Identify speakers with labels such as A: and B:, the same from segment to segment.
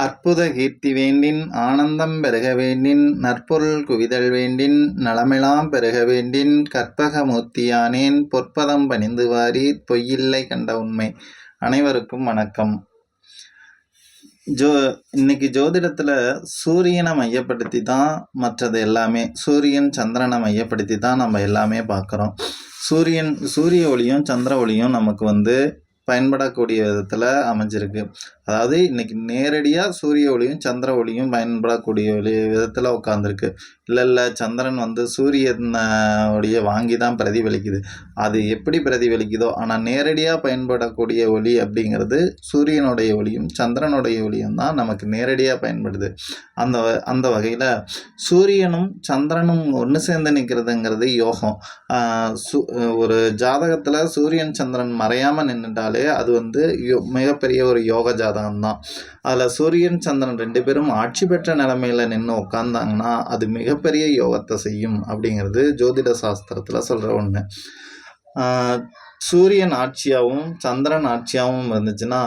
A: அற்புத கீர்த்தி வேண்டின் ஆனந்தம் பெருக வேண்டின் நற்பொருள் குவிதல் வேண்டின் நலமெலாம் பெருக வேண்டின் கற்பகமூர்த்தியானேன் பொற்பதம் பணிந்து வாரீர் பொய்யில்லை கண்ட உண்மை. அனைவருக்கும் வணக்கம். இன்னைக்கு ஜோதிடத்தில் சூரியனை மையப்படுத்தி தான் மற்றது எல்லாமே, சூரியன் சந்திரனை மையப்படுத்தி தான் நம்ம எல்லாமே பார்க்குறோம். சூரிய ஒளியும் சந்திர ஒளியும் நமக்கு பயன்படக்கூடிய விதத்தில் அமைஞ்சிருக்கு. அதாவது இன்னைக்கு நேரடியாக சூரிய ஒளியும் சந்திர ஒளியும் பயன்படக்கூடிய விதத்தில் உட்காந்துருக்கு. இல்லை சந்திரன் சூரியனுடைய வாங்கி தான் பிரதிபலிக்குது. அது எப்படி பிரதிபலிக்குதோ, ஆனால் நேரடியாக பயன்படக்கூடிய ஒளி அப்படிங்கிறது சூரியனுடைய ஒளியும் சந்திரனுடைய ஒளியும் தான் நமக்கு நேரடியாக பயன்படுது. அந்த வகையில் சூரியனும் சந்திரனும் ஒன்று சேர்ந்து நிற்கிறதுங்கிறது யோகம். ஒரு ஜாதகத்தில் சூரியன் சந்திரன் மறையாமல் நின்றுட்டாலே அது மிகப்பெரிய ஒரு யோக ஜாதகம்தான். அதில் சூரியன் சந்திரன் 2 பேரும் ஆட்சி பெற்ற நிலைமையில நின்று உட்காந்தாங்கன்னா அது மிகப்பெரிய யோகத்தை செய்யும் அப்படிங்கிறது ஜோதிட சாஸ்திரத்தில் சொல்கிற ஒன்று. சூரியன் ஆட்சியாகவும் சந்திரன் ஆட்சியாகவும் இருந்துச்சுன்னா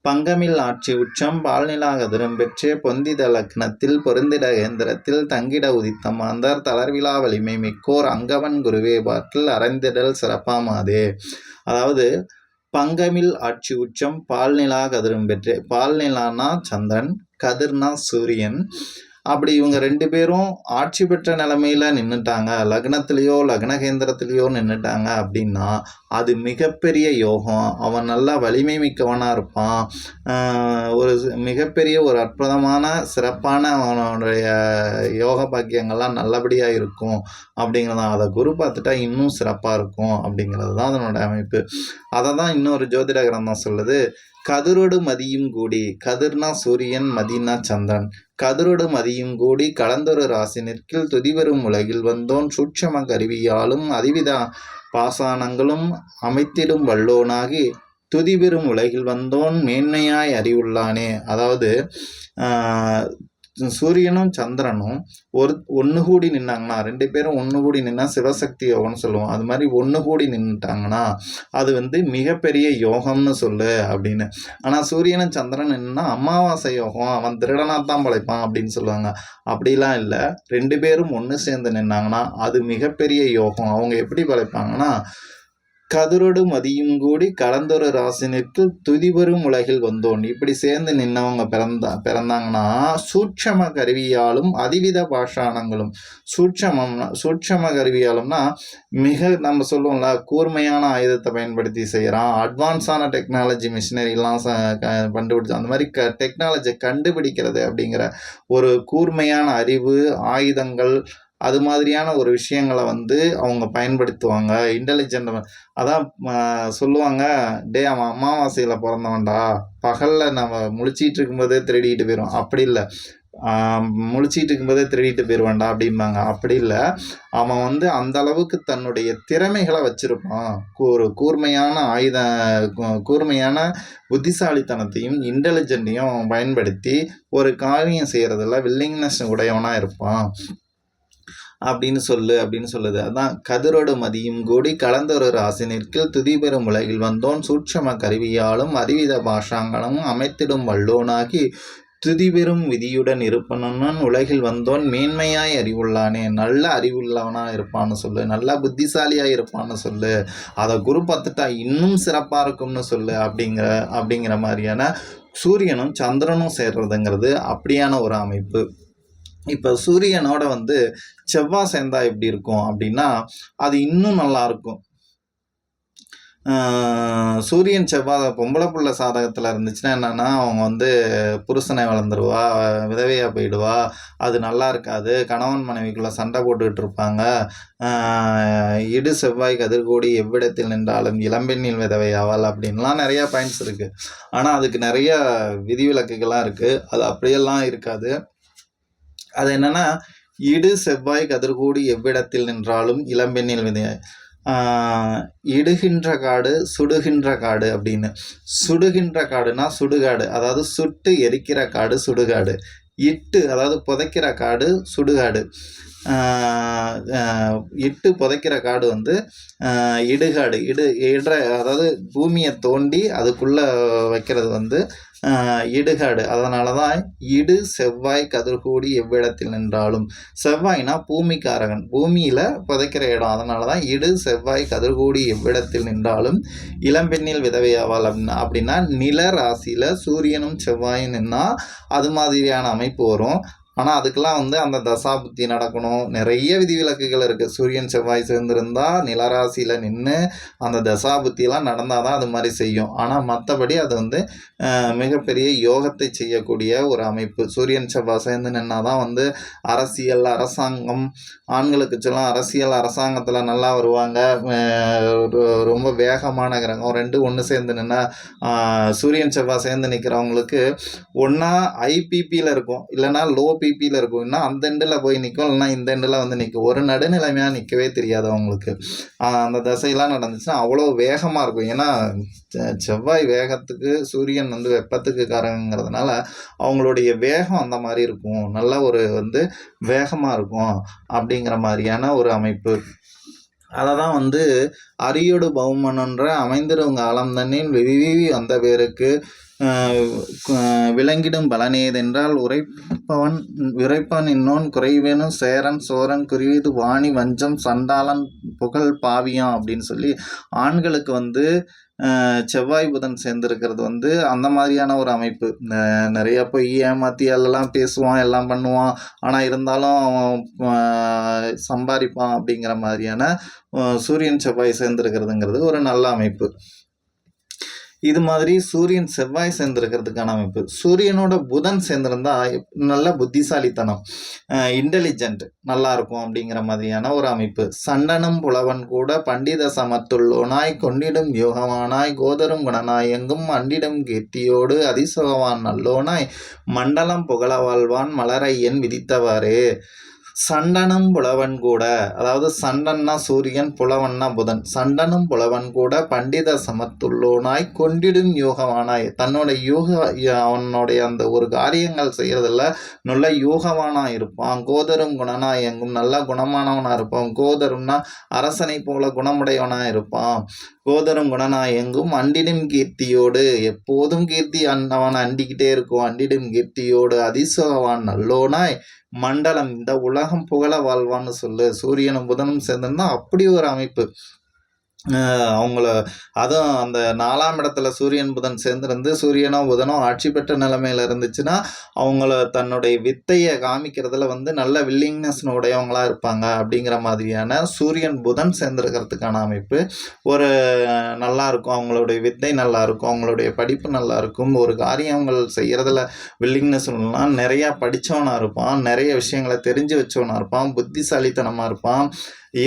A: பங்கமில் ஆட்சி உச்சம் பால்நிலா கதிரும் பெற்றே பொந்தித லக்னத்தில் பொருந்திட கேந்திரத்தில் தங்கிட உதித்த மாந்தர் தளர்விழா வலிமை மிக்கோர் அங்கவன் குருவே பாட்டில் அரைந்திடல் சிறப்பாமாதே. அதாவது பங்கமில் ஆட்சி உச்சம் பால்நிலா கதிரும் பெற்றே, பால்நிலானா சந்திரன், கதிர்னா சூரியன். அப்படி இவங்க 2 பேரும் ஆட்சி பெற்ற நிலைமையில நின்றுட்டாங்க, லக்னத்திலேயோ லக்னகேந்திரத்திலேயோ நின்றுட்டாங்க அப்படின்னா அது மிகப்பெரிய யோகம். அவன் நல்லா வலிமை மிக்கவனாக இருப்பான். ஒரு மிகப்பெரிய ஒரு அற்புதமான சிறப்பான அவனுடைய யோக பாக்கியங்கள்லாம் நல்லபடியாக இருக்கும் அப்படிங்கிறதான். அதை குரு பார்த்துட்டா இன்னும் சிறப்பாக இருக்கும் அப்படிங்கிறது தான் அதனோட அமைப்பு. அதை தான் இன்னொரு ஜோதிட கிரந்தம் சொல்லுது. கதிரொடு மதியும் கூடி, கதிர்னா சூரியன், மதினா சந்திரன், கதிரொடு மதியும் கூடி கலந்தொரு ராசி நிற்கில் துதிவரும் உலகில் வந்தோன் சூட்சம கருவியாலும் அதிவித பாசானங்களும் அமைத்திடும் வல்லோனாகி துதிபெறும் உலகில் வந்தோன் மேன்மையாய் அறிவுள்ளானே. அதாவது சூரியனும் சந்திரனும் ஒன்று கூடி நின்னாங்கன்னா, 2 பேரும் ஒன்று கூடி நின்னா சிவசக்தி யோகம்னு சொல்லுவோம். அது மாதிரி ஒன்று கூடி நின்றுட்டாங்கன்னா அது மிகப்பெரிய யோகம்னு சொல்லு அப்படின்னு. ஆனால் சூரியனும் சந்திரன் நின்னா அமாவாசை யோகம், அவன் திருடனாத்தான் படைப்பான் அப்படின்னு சொல்லுவாங்க. அப்படிலாம் இல்லை, 2 பேரும் ஒன்று சேர்ந்து நின்னாங்கன்னா அது மிகப்பெரிய யோகம். அவங்க எப்படி படைப்பாங்கன்னா, கதிரொடு மதியும் கூடி கலந்தொரு ராசினிற்கு துதிபெறும் உலகில் வந்தோன், இப்படி சேர்ந்து நின்னவங்க பிறந்தாங்கன்னா சூட்சம கருவியாலும் அதிவித பாஷாணங்களும். சூட்சம கருவியாலும்னா நம்ம சொல்லுவோம்ல, கூர்மையான ஆயுதத்தை பயன்படுத்தி செய்கிறான், அட்வான்ஸான டெக்னாலஜி மிஷினரிலாம் கண்டுபிடிச்சு அந்த மாதிரி டெக்னாலஜியை கண்டுபிடிக்கிறது அப்படிங்கிற ஒரு கூர்மையான அறிவு, ஆயுதங்கள், அது மாதிரியான ஒரு விஷயங்களை அவங்க பயன்படுத்துவாங்க. இன்டெலிஜென்ட். அதான் சொல்லுவாங்க, அவன் அமாவாசையில் பிறந்தவன்டா, பகலில் நம்ம முழிச்சிட்டு இருக்கும்போதே திருடிட்டு போயிடும். அப்படி இல்லை, முழிச்சிட்டு இருக்கும்போதே திருடிட்டு போயிடுவான்டா அப்படிம்பாங்க. அப்படி இல்லை, அவன் அந்த அளவுக்கு தன்னுடைய திறமைகளை வச்சிருப்பான். ஒரு கூர்மையான புத்திசாலித்தனத்தையும் இன்டெலிஜென்ட்டையும் பயன்படுத்தி ஒரு காரியம் செய்யறதுல வில்லிங்னஸ் உடையவனாக இருப்பான் அப்படின்னு சொல்லுது. அதான் கதிரொடு மதியும் கூடி கலந்தொரு ராசி நிற்கில் துதிபெறும் உலகில் வந்தோன் சூட்சம கருவியாலும் அறிவித பாஷாங்களும் அமைத்திடும் வல்லோனாகி துதிபெறும் விதியுடன் இருப்பனன் உலகில் வந்தோன் மேன்மையாய் அறிவுள்ளானே. நல்ல அறிவுள்ளவனாக இருப்பான்னு சொல்லு, நல்ல புத்திசாலியாக இருப்பான்னு சொல்லு, அதை குரு பார்த்துட்டா இன்னும் சிறப்பாக இருக்கும்னு சொல்லு அப்படிங்கிற மாதிரியான சூரியனும் சந்திரனும் சேர்றதுங்கிறது அப்படியான ஒரு அமைப்பு. இப்போ சூரியனோட செவ்வாய் சேர்ந்தா எப்படி இருக்கும் அப்படின்னா அது இன்னும் நல்லா இருக்கும். சூரியன் செவ்வாய் பொம்பளை புள்ள சாதகத்தில் இருந்துச்சுன்னா என்னன்னா, அவங்க புருஷனை வளர்ந்துருவா, விதவையாக போயிடுவா, அது நல்லா இருக்காது, கணவன் மனைவிக்குள்ள சண்டை போட்டுக்கிட்டு இருப்பாங்க. இடு செவ்வாய் கதிர்கூடி எவ்விடத்தில் நின்றாலும் இளம்பெண்ணில் விதவையாவாள் அப்படின்லாம் நிறையா பாயிண்ட்ஸ் இருக்குது. ஆனால் அதுக்கு நிறைய விதிவிலக்குகள்லாம் இருக்குது. அது அப்படியெல்லாம் இருக்காது. அது என்னன்னா, இடு செவ்வாய் கதிர்கூடி எவ்விடத்தில் நின்றாலும் இளம்பெண்ணில் இடுகின்ற காடு சுடுகின்ற காடு அப்படின்னு. சுடுகின்ற காடுனா சுடுகாடு, அதாவது சுட்டு எரிக்கிற காடு சுடுகாடு. அதாவது புதைக்கிற காடு சுடுகாடு. இட்டு புதைக்கிற காடு இடுகாடு. அதாவது பூமியை தோண்டி அதுக்குள்ளே வைக்கிறது இடுகாடு. அதனால தான் இடு செவ்வாய் கதிர்கூடி எவ்விடத்தில் நின்றாலும். செவ்வாய்னா பூமிக்காரகன், பூமியில் புதைக்கிற இடம். அதனால தான் இடு செவ்வாய் கதிர்கூடி எவ்விடத்தில் நின்றாலும் இளம்பெண்ணில் விதவையாவாள் அப்படின்னா நில ராசியில் சூரியனும் செவ்வாயும் நின்னா அது மாதிரியான அமைப்பு வரும். ஆனால் அதுக்கெல்லாம் அந்த தசாபுத்தி நடக்கணும். நிறைய விதிவிலக்குகள் இருக்குது. சூரியன் செவ்வாய் சேர்ந்துருந்தா நிலராசியில் நின்று அந்த தசாபுத்தியெல்லாம் நடந்தால் தான் அது மாதிரி செய்யும். ஆனால் மற்றபடி அது மிகப்பெரிய யோகத்தை செய்யக்கூடிய ஒரு அமைப்பு. சூரியன் செவ்வாய் சேர்ந்து நின்னா தான் அரசியல், அரசாங்கம், ஆண்களுக்கு சொல்லும் அரசியல் அரசாங்கத்தில் நல்லா வருவாங்க. ரொம்ப வேகமான கிரகம் ரெண்டு ஒன்று சேர்ந்து நின்னா சூரியன் செவ்வாய் சேர்ந்து நிற்கிறவங்களுக்கு ஒன்றா ஐபிபியில் இருக்கும், இல்லைனா லோ பிபியில் இருக்கும். இன்னும் அந்த எண்டில் போய் நிற்கும், இல்லைனா இந்த எண்டில் நிற்கும். ஒரு நடுநிலைமையாக நிற்கவே தெரியாது அவங்களுக்கு. அந்த தசையெல்லாம் நடந்துச்சுன்னா அவ்வளோ வேகமாக இருக்கும். ஏன்னா செவ்வாய் வேகத்துக்கு, சூரியன் வெப்பத்துக்கு காரங்கிறதுனால அவங்களுடைய வேகம் அந்த மாதிரி இருக்கும். நல்ல ஒரு வேகமாக இருக்கும் அப்படிங்கிற மாதிரியான ஒரு அமைப்பு. அதை தான் அரியோடு பௌமனன்ற அமைந்திருவங்க ஆழம் தண்ணில் விரிவி வந்த பேருக்கு விளங்கிடும் பலனேதென்றால் உரைப்பவன் இன்னொன் குறைவேனும் சேரன் சோரன் குருவிது வாணி வஞ்சம் சண்டாளன் புகழ் பாவியம் அப்படின்னு சொல்லி ஆண்களுக்கு செவ்வாய் புதன் சேர்ந்துருக்கிறது அந்த மாதிரியான ஒரு அமைப்பு. நிறைய போய் ஏமாத்தி எல்லாம் பேசுவான், எல்லாம் பண்ணுவான், ஆனால் இருந்தாலும் அவன் சம்பாதிப்பான் அப்படிங்கிற மாதிரியான சூரியன் செவ்வாய் சேர்ந்துருக்கிறதுங்கிறது ஒரு நல்ல அமைப்பு. இது மாதிரி சூரியன் செவ்வாய் சேர்ந்துருக்கிறதுக்கான அமைப்பு. சூரியனோட புதன் சேர்ந்துருந்தா நல்ல புத்திசாலித்தனம், இன்டெலிஜென்ட் நல்லா இருக்கும் அப்படிங்கிற மாதிரியான ஒரு அமைப்பு. சண்டனும் புலவன் கூட பண்டித சமத்துள்ளோனாய் கொண்டிடும் யோகமானாய் கோதரும் குணனாய் எங்கும் அண்டிடும் கீர்த்தியோடு அதிசுகவான் நல்லோனாய் மண்டலம் புகழ வாழ்வான் மலரையன் விதித்தவாறே. சண்டனும் புலவன் கூட, அதாவது சண்டன்னா சூரியன், புலவன்னா புதன். சண்டனும் புலவன் கூட பண்டித சமத்துள்ளோனாய் கொண்டிடும் யோகவானாய், தன்னோட அவனுடைய அந்த ஒரு காரியங்கள் செய்யறதில்ல நல்ல யோகவானா இருப்பான். கோதரும் குணனாய் எங்கும் நல்ல குணமானவனா இருப்பான். கோதரும்னா அரசனை போல குணமுடையவனா இருப்பான். கோதரும் குணனாய் எங்கும் அண்டிடும் கீர்த்தியோடு, எப்போதும் கீர்த்தி அவன் அண்டிக்கிட்டே இருக்கும். அண்டிடும் கீர்த்தியோடு அதிசோகவான் நல்லோனாய் மண்டலம், இந்த உலகம் புகழ வாழ்வான்னு சொல்லு. சூரியனும் புதனும் சேர்ந்துன்னா அப்படி ஒரு அமைப்பு. அவங்கள அதுவும் அந்த 4ஆம் இடத்துல சூரியன் புதன் சேர்ந்துருந்து சூரியனோ புதனோ ஆட்சி பெற்ற நிலைமையில் இருந்துச்சுன்னா அவங்கள தன்னுடைய வித்தையை காமிக்கிறதுல நல்ல வில்லிங்னஸ் உடையவங்களா இருப்பாங்க. அப்படிங்கிற மாதிரியான சூரியன் புதன் சேர்ந்துருக்கிறதுக்கான அமைப்பு ஒரு நல்லா இருக்கும். அவங்களுடைய வித்தை நல்லா இருக்கும், அவங்களுடைய படிப்பு நல்லா இருக்கும், ஒரு காரியங்கள் செய்கிறதுல வில்லிங்னஸ்லாம் நிறையா படித்தவனா இருப்பான், நிறைய விஷயங்களை தெரிஞ்சு வச்சவனா இருப்பான், புத்திசாலித்தனமாக இருப்பான்.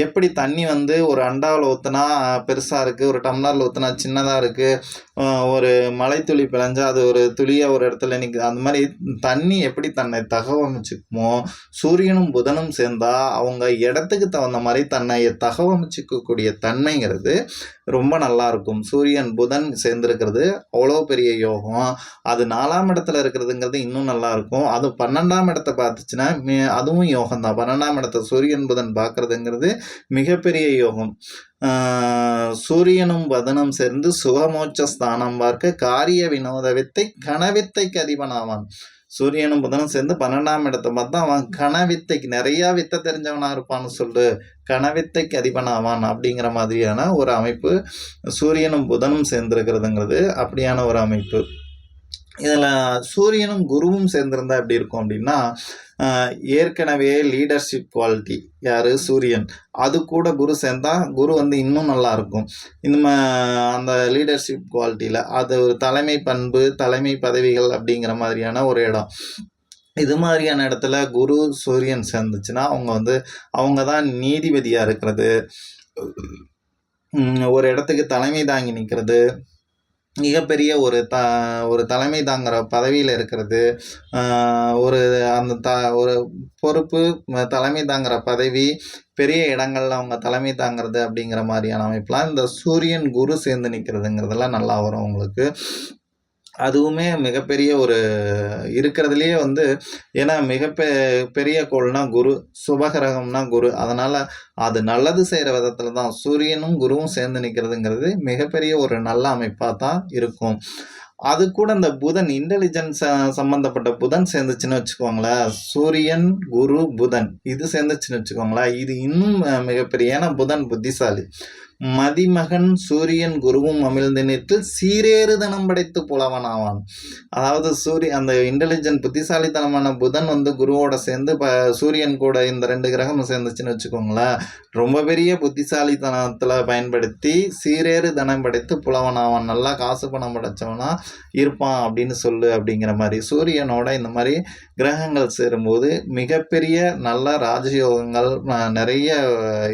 A: எப்படி தண்ணி ஒரு அண்டாவில் ஊற்றினா பெருசாக இருக்குது, ஒரு டம்ளரில் ஊற்றினா சின்னதாக இருக்குது, ஒரு மலைத்துளி பிழைஞ்சா அது ஒரு துளியாக ஒரு இடத்துல நிற்குது, அந்த மாதிரி தண்ணி எப்படி தன்னை தகவமைச்சுக்குமோ சூரியனும் புதனும் சேர்ந்தா அவங்க இடத்துக்கு தகுந்த மாதிரி தன்னை தகவமைச்சிக்கக்கூடிய தன்மைங்கிறது ரொம்ப நல்லா இருக்கும். சூரியன் புதன் சேர்ந்துருக்கிறது அவ்வளோ பெரிய யோகம். அது 4ஆம் இடத்துல இருக்கிறதுங்கிறது இன்னும் நல்லா இருக்கும். அது 12ஆம் இடத்தை பார்த்துச்சுன்னா அதுவும் யோகம் தான். 12ஆம் இடத்தை சூரியன் புதன் பார்க்கறதுங்கிறது மிகப்பெரிய யோகம். சூரியனும் புதனும் சேர்ந்து சுகமோட்ச ஸ்தானம் பார்க்க காரிய வினோத வித்தை கனவித்தைக்கு அதிபனாவான். சூரியனும் புதனும் சேர்ந்து 12ஆம் இடத்தை பார்த்தா அவன் கனவித்தைக்கு நிறையா வித்தை தெரிஞ்சவனா இருப்பான்னு சொல்லு, கனவித்தைக்கு அதிபனாவான் அப்படிங்கிற மாதிரியான ஒரு அமைப்பு சூரியனும் புதனும் சேர்ந்துருக்கிறதுங்கிறது அப்படியான ஒரு அமைப்பு. இதில் சூரியனும் குருவும் சேர்ந்திருந்தா எப்படி இருக்கும் அப்படின்னா ஏற்கனவே லீடர்ஷிப் குவாலிட்டி யார் சூரியன், அது கூட குரு சேர்ந்தா குரு இன்னும் நல்லா இருக்கும். இந்த அந்த லீடர்ஷிப் குவாலிட்டியில் அது ஒரு தலைமை பண்பு, தலைமை பதவிகள் அப்படிங்கிற மாதிரியான ஒரு இடம். இது மாதிரியான இடத்துல குரு சூரியன் சேர்ந்துச்சுன்னா அவங்க தான் நீதிபதியாக இருக்கிறது, ஒரு இடத்துக்கு தலைமை தாங்கி நிற்கிறது, மிகப்பெரிய ஒரு தலைமை தாங்கிற பதவியில் இருக்கிறது, ஒரு பொறுப்பு, தலைமை தாங்கிற பதவி, பெரிய இடங்கள்ல அவங்க தலைமை தாங்கிறது அப்படிங்கிற மாதிரியான அமைப்புலாம் இந்த சூரியன் குரு சேர்ந்து நிற்கிறதுங்கிறதெல்லாம் நல்லா வரும் உங்களுக்கு. அதுவுமே மிகப்பெரிய ஒரு இருக்கிறதுலையே ஏன்னா பெரிய கோள்னா குரு, சுபகிரகம்னா குரு, அதனால் அது நல்லது செய்கிற விதத்தில் தான் சூரியனும் குருவும் சேர்ந்து நிற்கிறதுங்கிறது மிகப்பெரிய ஒரு நல்ல அமைப்பாக தான் இருக்கும். அது கூட இந்த புதன் இன்டெலிஜென்ஸ் சம்மந்தப்பட்ட புதன் சேர்ந்துச்சுன்னு வச்சுக்கோங்களேன், சூரியன், குரு, புதன் இது சேர்ந்துச்சுன்னு வச்சுக்கோங்களேன், இது இன்னும் மிகப்பெரிய, ஏன்னா புதன் புத்திசாலி. மதிமகன் சூரியன் குருவும் அமிழ்ந்து நிற்று சீரேறுதனம் படைத்து புலவன் ஆவான். அதாவது அந்த இன்டெலிஜென்ட் புத்திசாலித்தனமான புதன் வந்து குருவோட சேர்ந்து சூரியன் கூட இந்த 2 கிரகமும் சேர்ந்துச்சுன்னு வச்சுக்கோங்களேன், ரொம்ப பெரிய புத்திசாலித்தனத்தில் பயன்படுத்தி சீரேறு தனம் படைத்து புலவன் ஆவான். நல்லா காசு பணம் படைச்சவனா இருப்பான் அப்படின்னு சொல்லு அப்படிங்கிற மாதிரி. சூரியனோட இந்த மாதிரி கிரகங்கள் சேரும்போது மிகப்பெரிய நல்ல ராஜயோகங்கள், நிறைய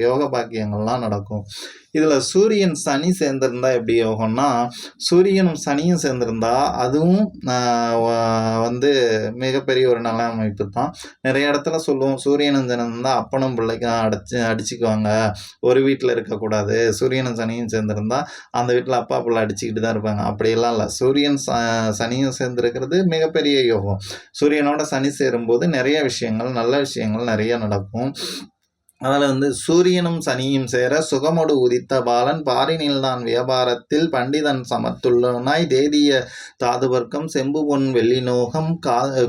A: யோக பாக்கியங்கள்லாம் நடக்கும். இதில் சூரியன் சனி சேர்ந்திருந்தா எப்படி யோகம்னா, சூரியனும் சனியும் சேர்ந்திருந்தா அதுவும் வந்து மிகப்பெரிய ஒரு நல்ல அமைப்பு தான். நிறைய இடத்துல சொல்லுவோம், சூரியனும் சனியும் இருந்தால் அப்பனும் பிள்ளைக்கும் அடிச்சுக்குவாங்க, ஒரு வீட்டில் இருக்கக்கூடாது. சூரியனும் சனியும் சேர்ந்திருந்தா அந்த வீட்டில் அப்பா பிள்ளை அடிச்சுக்கிட்டு தான் இருப்பாங்க. அப்படியெல்லாம் இல்லை. சூரியன் சனியும் சேர்ந்திருக்கிறது மிகப்பெரிய யோகம். சூரியனோட சனி சேரும்போது நிறைய விஷயங்கள், நல்ல விஷயங்கள் நிறைய நடக்கும். அதில் வந்து சூரியனும் சனியும் சேர சுகமொடு உதித்த பாலன் பாரினில்தான் வியாபாரத்தில் பண்டிதன் சமத்துள்ளனாய் தேதிய தாதுவர்க்கம் செம்பு பொன் வெள்ளி நோகம்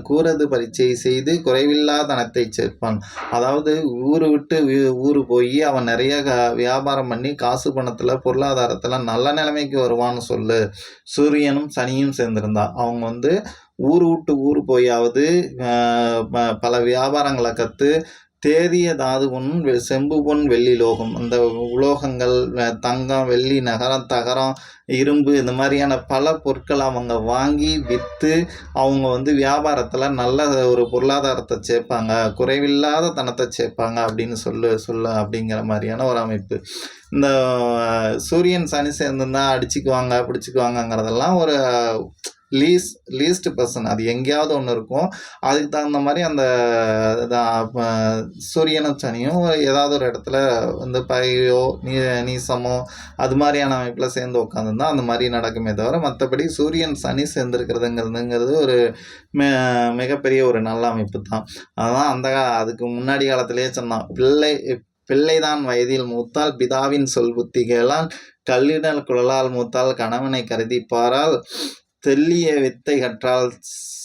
A: கூறது பரீட்சை செய்து குறைவில்லா தனத்தை சேர்ப்பான். அதாவது ஊரு விட்டு ஊரு போய் அவன் நிறைய வியாபாரம் பண்ணி காசு பணத்தில் பொருளாதாரத்தில் நல்ல நிலைமைக்கு வருவான்னு சொல்லு. சூரியனும் சனியும் சேர்ந்திருந்தா அவங்க வந்து ஊர் விட்டு ஊர் போயாவது பல வியாபாரங்களை கற்று தேதிய தாது பொன் செம்பு பொன் வெள்ளி லோகம், அந்த உலோகங்கள் தங்கம் வெள்ளி நகரம் தகரம் இரும்பு இந்த மாதிரியான பல பொருட்களை அவங்க வாங்கி விற்று அவங்க வந்து வியாபாரத்தில் நல்ல ஒரு பொருளாதாரத்தை சேர்ப்பாங்க, குறைவில்லாத தனத்தை சேர்ப்பாங்க அப்படின்னு சொல்ல அப்படிங்கிற மாதிரியான ஒரு அமைப்பு. இந்த சூரியன் சனி சேர்ந்துருந்தா அடிச்சுக்குவாங்க பிடிச்சிக்குவாங்கங்கிறதெல்லாம் ஒரு லீஸ்ட் பர்சன், அது எங்கேயாவது ஒன்று இருக்கும். அதுக்கு தகுந்த மாதிரி அந்த சூரியனும் சனியும் ஏதாவது ஒரு இடத்துல வந்து பகையோ நீசமோ அது மாதிரியான அமைப்பில் சேர்ந்து உட்காந்துருந்தா அந்த மாதிரி நடக்குமே தவிர, மற்றபடி சூரியன் சனி சேர்ந்துருக்கிறதுங்கிறது ஒரு மிகப்பெரிய ஒரு நல்ல அமைப்பு தான். அதுதான் அதுக்கு முன்னாடி காலத்திலேயே சொன்னான், பிள்ளைதான் வயதில் மூத்தால் பிதாவின் சொல் புத்திகளால் கல்லிடல் குழலால் மூத்தால் கணவனை கருதிப்பாரால் தெல்லிய வித்தை கற்றால்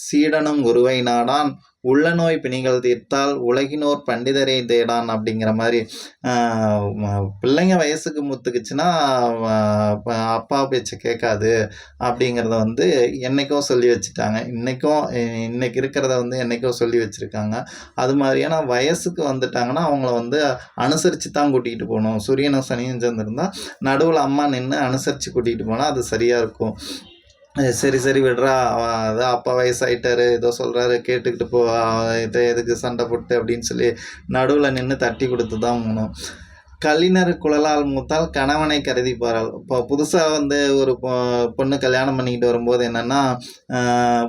A: சீடனும் குருவை நாடான் உள்ள நோய் பிணிகள் தீர்த்தால் உலகினோர் பண்டிதரை தேடான் அப்படிங்கிற மாதிரி. பிள்ளைங்க வயசுக்கு முத்துக்குச்சுன்னா அப்பா பேச்சை கேட்காது அப்படிங்கிறத வந்து என்றைக்கோ சொல்லி வச்சுட்டாங்க. இன்னைக்கு இருக்கிறத வந்து என்றைக்கோ சொல்லி வச்சுருக்காங்க. அது மாதிரியான வயசுக்கு வந்துட்டாங்கன்னா அவங்கள வந்து அனுசரித்து தான் கூட்டிகிட்டு போகணும். சூரியனும் சனியும் சேர்ந்துருந்தால் நடுவில் அம்மா நின்று அனுசரித்து கூட்டிகிட்டு போனால் அது சரியாக இருக்கும். சரி விடுறா, அதான் அப்பா வயசாயிட்டாரு, ஏதோ சொல்கிறாரு கேட்டுக்கிட்டு போ, இதை எதுக்கு சண்டை போட்டு அப்படின்னு சொல்லி நடுவில் நின்று தட்டி கொடுத்து தான் போகணும். கல்லினர் குழலால் மூத்தால் கணவனை கருதிப்பாரால். இப்போ புதுசாக வந்து ஒரு பொண்ணு கல்யாணம் பண்ணிக்கிட்டு வரும்போது என்னென்னா,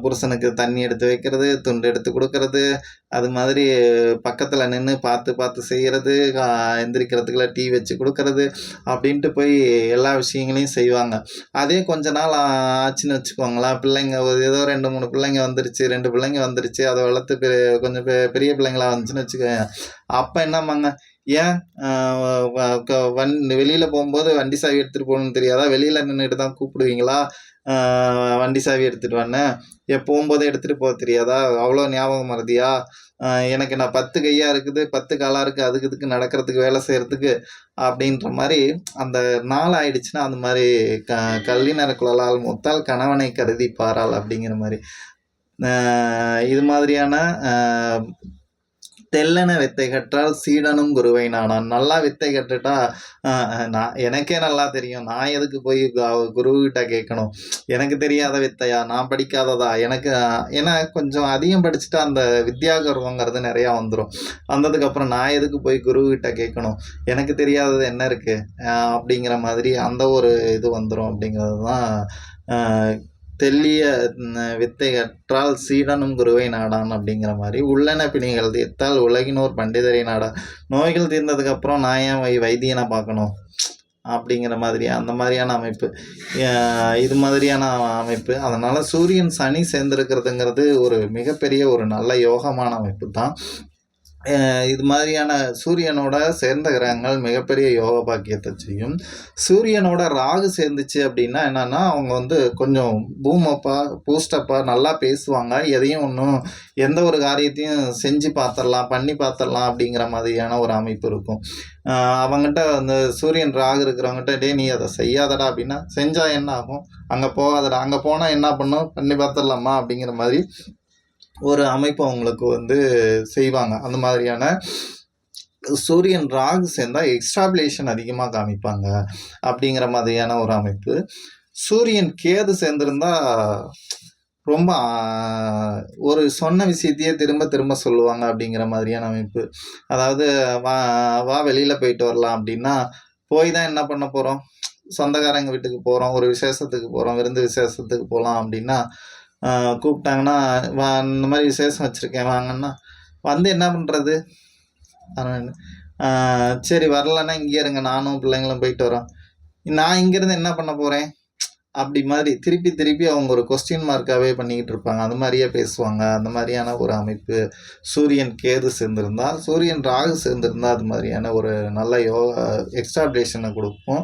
A: புருஷனுக்கு தண்ணி எடுத்து வைக்கிறது, துண்டு எடுத்து கொடுக்கறது, அது மாதிரி பக்கத்தில் நின்று பார்த்து செய்கிறது, எந்திரிக்கிறதுக்குள்ள டீ வச்சு கொடுக்கறது அப்படின்ட்டு போய் எல்லா விஷயங்களையும் செய்வாங்க. அதே கொஞ்ச நாள் ஆச்சுன்னு வச்சுக்கோங்களேன், பிள்ளைங்க ஏதோ 2-3 பிள்ளைங்க வந்துருச்சு, 2 பிள்ளைங்க வந்துருச்சு, அதை வளர்த்து கொஞ்சம் பெரிய பிள்ளைங்களா வந்துச்சுன்னு வச்சுக்கோங்க. அப்போ என்னம்மாங்க, ஏன் வெளியில் போகும்போது வண்டி சாவி எடுத்துகிட்டு போகணுன்னு தெரியாதா? வெளியில் நின்றுட்டு தான் கூப்பிடுவீங்களா? வண்டி சாவி எடுத்துகிட்டு வான்னு போகும்போதே எடுத்துகிட்டு போக தெரியாதா? அவ்வளோ ஞாபகம் மறதியா? எனக்கு நான் 10 கையாக இருக்குது, 10 காலாக இருக்குது, அதுக்கு இதுக்கு நடக்கிறதுக்கு வேலை செய்கிறதுக்கு அப்படின்ற மாதிரி அந்த நாள் ஆயிடுச்சுன்னா அந்த மாதிரி கல்லினர் குழலால் மூத்தால் கணவனை கருதி பாராள் அப்படிங்கிற மாதிரி. இது மாதிரியான தெல்லன வித்தை கற்றால் சீடனும் குருவை நாடான். நல்லா வித்தை கற்றுட்டா எனக்கே நல்லா தெரியும், நான் எதுக்கு போய் குருக்கிட்ட கேட்கணும்? எனக்கு தெரியாத வித்தையா, நான் படிக்காததா, ஏன்னா கொஞ்சம் அதிகம் படிச்சுட்டா அந்த வித்யா கர்வங்கிறது நிறையா வந்துடும். வந்ததுக்கப்புறம் நான் எதுக்கு போய் குருக்கிட்ட கேட்கணும், எனக்கு தெரியாதது என்ன இருக்குது அப்படிங்கிற மாதிரி அந்த ஒரு இது வந்துடும். அப்படிங்கிறது தான் தெல்லிய வித்தை கற்றால் சீடனும் குருவை நாடான் அப்படிங்கிற மாதிரி. உள்ளன பிணிகள் தீர்த்தால் உலகினோர் பண்டிதரை நாடா. நோய்கள் தீர்ந்ததுக்கப்புறம் நான் ஏன் வைத்தியனை பார்க்கணும் அப்படிங்கிற மாதிரி அந்த மாதிரியான அமைப்பு, இது மாதிரியான அமைப்பு. அதனால் சூரியன் சனி சேர்ந்துருக்கிறதுங்கிறது ஒரு மிகப்பெரிய ஒரு நல்ல யோகமான அமைப்பு தான். இது மாதிரியான சூரியனோட சேர்ந்த கிரகங்கள் மிகப்பெரிய யோக பாக்கியத்தை செய்யும். சூரியனோட ராகு சேர்ந்துச்சு அப்படின்னா என்னன்னா, அவங்க வந்து கொஞ்சம் பூஸ்டப்பா நல்லா பேசுவாங்க. எதையும் எந்த ஒரு காரியத்தையும் செஞ்சு பார்த்துடலாம், பண்ணி பார்த்துடலாம் அப்படிங்கிற மாதிரியான ஒரு அமைப்பு இருக்கும். அவங்ககிட்ட அந்த சூரியன் ராகு இருக்கிறவங்ககிட்ட, "டேய் நீ அதை செய்யாதடா" அப்படின்னா, "செஞ்சா என்ன ஆகும்? அங்கே போகாதடா, அங்கே போனால் என்ன பண்ணும்? பண்ணி பார்த்துடலாமா?" அப்படிங்கிற மாதிரி ஒரு அமைப்பு அவங்களுக்கு வந்து செய்வாங்க. அந்த மாதிரியான சூரியன் ராகு சேர்ந்தா எக்ஸ்ட்ராபிலேஷன் அதிகமாக காமிப்பாங்க அப்படிங்கிற மாதிரியான ஒரு அமைப்பு. சூரியன் கேது சேர்ந்திருந்தா ரொம்ப ஒரு சொன்ன விஷயத்தையே திரும்ப திரும்ப சொல்லுவாங்க அப்படிங்கிற மாதிரியான அமைப்பு. அதாவது வா வெளியில் போயிட்டு வரலாம் அப்படின்னா, போய் தான் என்ன பண்ண போகிறோம்? சொந்தக்காரங்க வீட்டுக்கு போகிறோம், ஒரு விசேஷத்துக்கு போகிறோம், விருந்து விசேஷத்துக்கு போகலாம் அப்படின்னா, கூப்பிட்டாங்கன்னா, இந்த மாதிரி விசேஷம் வச்சுருக்கேன் வாங்கன்னா, வந்து என்ன பண்ணுறது? சரி வரலன்னா இங்கே இருங்க, நானும் பிள்ளைங்களும் போயிட்டு வரோம். நான் இங்கேருந்து என்ன பண்ண போகிறேன்? அப்படி மாதிரி திருப்பி திருப்பி அவங்க ஒரு கொஸ்டின் மார்க்காகவே பண்ணிக்கிட்டு இருப்பாங்க. அந்த மாதிரியே பேசுவாங்க. அந்த மாதிரியான ஒரு அமைப்பு சூரியன் கேது சேர்ந்திருந்தா, சூரியன் ராகு சேர்ந்திருந்தா அது மாதிரியான ஒரு நல்ல எக்ஸ்டாப்ளேஷனை கொடுக்கும்.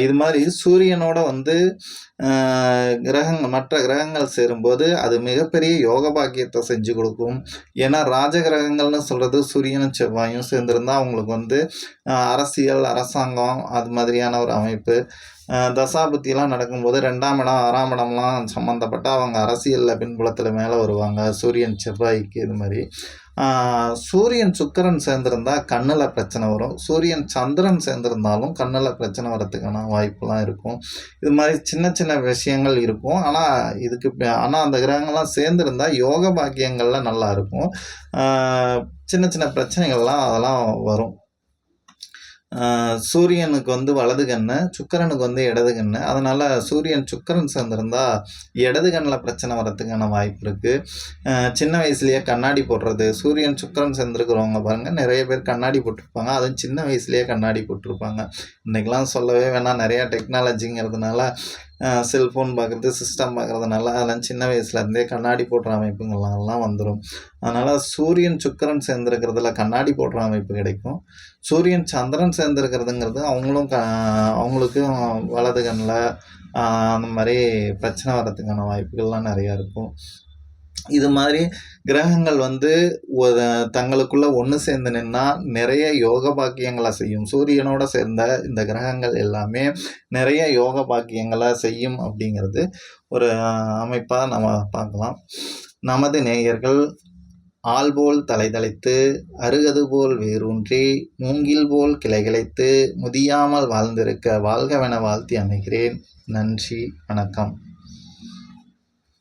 A: இது மாதிரி சூரியனோட வந்து மற்ற கிரகங்கள் சேரும்போது அது மிகப்பெரிய யோக பாக்கியத்தை செஞ்சு கொடுக்கும். ஏன்னா ராஜ கிரகங்கள்னு சொல்கிறது சூரியனும் செவ்வாயும் சேர்ந்திருந்தா அவங்களுக்கு வந்து அரசியல், அரசாங்கம் அது மாதிரியான ஒரு அமைப்பு. தசாபுத்திலாம் நடக்கும்போது 2ஆம் இடம் 6ஆம் இடம்லாம் சம்மந்தப்பட்ட அவங்க அரசியலில் பின்புலத்தில் மேலே வருவாங்க. சூரியன் செவ்வாய்க்கு இது மாதிரி. சூரியன் சுக்கிரன் சேர்ந்திருந்தா கண்ணில் பிரச்சனை வரும். சூரியன் சந்திரன் சேர்ந்திருந்தாலும் கண்ணில் பிரச்சனை வரத்துக்கான வாய்ப்புலாம் இருக்கும். இது மாதிரி சின்ன சின்ன விஷயங்கள் இருக்கும். ஆனால் அந்த கிரகங்கள்லாம் சேர்ந்திருந்தா யோக பாக்கியங்கள்லாம் நல்லா இருக்கும். சின்ன சின்ன பிரச்சனைகள்லாம் அதெல்லாம் வரும். சூரியனுக்கு வந்து வலது கண்ணு, சுக்கிரனுக்கு வந்து இடது கண்ணு. அதனால் சூரியன் சுக்கிரன் சேர்ந்திருந்தா இடது கண்ணில் பிரச்சனை வரத்துக்கான வாய்ப்பு இருக்குது. சின்ன வயசுலேயே கண்ணாடி போடுறது, சூரியன் சுக்கிரன் சேர்ந்துருக்கிறவங்க பாருங்கள், நிறைய பேர் கண்ணாடி போட்டிருப்பாங்க. அதுவும் சின்ன வயசுலேயே கண்ணாடி போட்டிருப்பாங்க. இன்றைக்கெலாம் சொல்லவே வேணாம், நிறையா டெக்னாலஜிங்கிறதுனால செல்ஃபோன் பார்க்குறது, சிஸ்டம் பார்க்குறதுனால அதெல்லாம் சின்ன வயசுலேருந்தே கண்ணாடி போடுற அமைப்புங்கள்லாம் வந்துடும். அதனால் சூரியன் சுக்கிரன் சேர்ந்துருக்கிறதுல கண்ணாடி போடுற அமைப்பு கிடைக்கும். சூரியன் சந்திரன் சேர்ந்துருக்கிறதுங்கிறது அவங்களுக்கும் வலது கண்ணில் அந்த மாதிரி பிரச்சனை வர்றதுக்கான வாய்ப்புகள்லாம் நிறையா இருக்கும். இது மாதிரி கிரகங்கள் வந்து தங்களுக்குள்ள ஒன்று சேர்ந்து நின்னா நிறைய யோக பாக்கியங்களை செய்யும். சூரியனோட சேர்ந்த இந்த கிரகங்கள் எல்லாமே நிறைய யோக பாக்கியங்களை செய்யும் அப்படிங்கிறது ஒரு அமைப்பாக நம்ம பார்க்கலாம். நமது நேயர்கள் ஆள்போல் தலைதலைத்து அருகது போல் வேரூன்றி மூங்கில் போல் கிளைகிளைத்து முதியாமல் வாழ்ந்திருக்க வாழ்கவென வாழ்த்தி அமைகிறேன். நன்றி, வணக்கம்.